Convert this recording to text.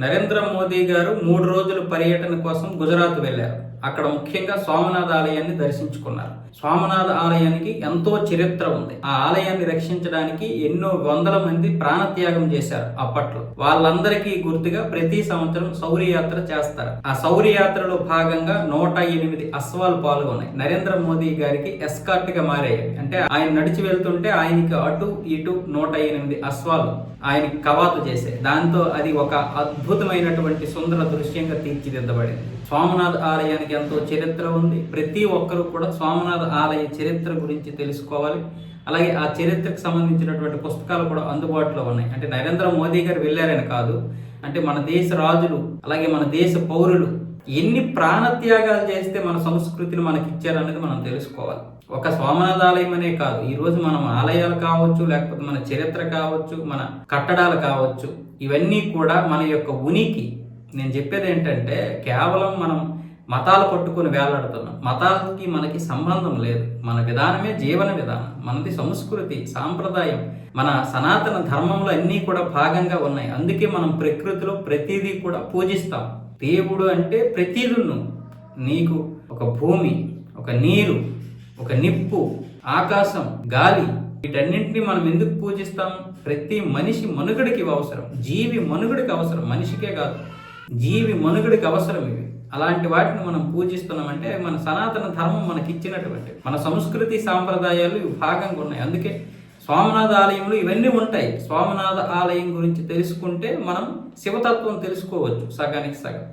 నరేంద్ర మోదీ గారు 3 రోజుల పర్యటన కోసం గుజరాత్ వెళ్లారు. అక్కడ ముఖ్యంగా సోమనాథ ఆలయాన్ని దర్శించుకున్నారు. సోమనాథ ఆలయానికి ఎంతో చరిత్ర ఉంది. ఆ ఆలయాన్ని రక్షించడానికి ఎన్నో వందల మంది ప్రాణత్యాగం చేశారు అప్పట్లో. వాళ్ళందరికీ గుర్తుగా ప్రతి సంవత్సరం శౌర్య యాత్ర చేస్తారు. ఆ శౌర్య యాత్రలో భాగంగా 108 అశ్వాలు పాల్గొన్నాయి. నరేంద్ర మోదీ గారికి ఎస్కార్ట్ గా మారాయి. అంటే ఆయన నడిచి వెళ్తుంటే ఆయనకి అటు ఇటు 108 అశ్వాలు ఆయనకి కవాతు చేశాయి. దాంతో అది ఒక అద్భుతమైనటువంటి సుందర దృశ్యంగా తీర్చిదిద్దబడింది. సోమనాథ్ ఆలయానికి ఎంతో చరిత్ర ఉంది. ప్రతి ఒక్కరూ కూడా సోమనాథ ఆలయ చరిత్ర గురించి తెలుసుకోవాలి. అలాగే ఆ చరిత్రకు సంబంధించినటువంటి పుస్తకాలు కూడా అందుబాటులో ఉన్నాయి. అంటే నరేంద్ర మోదీ గారు వెళ్ళారని కాదు, అంటే మన దేశ రాజులు అలాగే మన దేశ పౌరులు ఎన్ని ప్రాణత్యాగాలు చేస్తే మన సంస్కృతిని మనకి ఇచ్చారనేది మనం తెలుసుకోవాలి. ఒక సోమనాథ ఆలయం అనే కాదు, ఈ రోజు మనం ఆలయాలు కావచ్చు, లేకపోతే మన చరిత్ర కావచ్చు, మన కట్టడాలు కావచ్చు, ఇవన్నీ కూడా మన యొక్క ఉనికి. నేను చెప్పేది ఏంటంటే, కేవలం మనం మతాలు పట్టుకుని వేలాడుతున్నాం. మతాలకి మనకి సంబంధం లేదు. మన విధానమే జీవన విధానం, మనది సంస్కృతి సాంప్రదాయం, మన సనాతన ధర్మంలో అన్నీ కూడా భాగంగా ఉన్నాయి. అందుకే మనం ప్రకృతిలో ప్రతిదీ కూడా పూజిస్తాం. దేవుడు అంటే ప్రతిదును, నీకు ఒక భూమి, ఒక నీరు, ఒక నిప్పు, ఆకాశం, గాలి, వీటన్నింటినీ మనం ఎందుకు పూజిస్తాం? ప్రతి మనిషి మనుగడికి అవసరం, జీవి మనుగడికి అవసరం, మనిషికే కాదు జీవి మనుగడికి అవసరం ఇవి. అలాంటి వాటిని మనం పూజిస్తున్నామంటే మన సనాతన ధర్మం మనకి ఇచ్చినటువంటి మన సంస్కృతి సాంప్రదాయాలు ఇవి భాగంగా ఉన్నాయి. అందుకే సోమనాథ ఆలయంలో ఇవన్నీ ఉంటాయి. సోమనాథ ఆలయం గురించి తెలుసుకుంటే మనం శివతత్వం తెలుసుకోవచ్చు సగానికి సగం.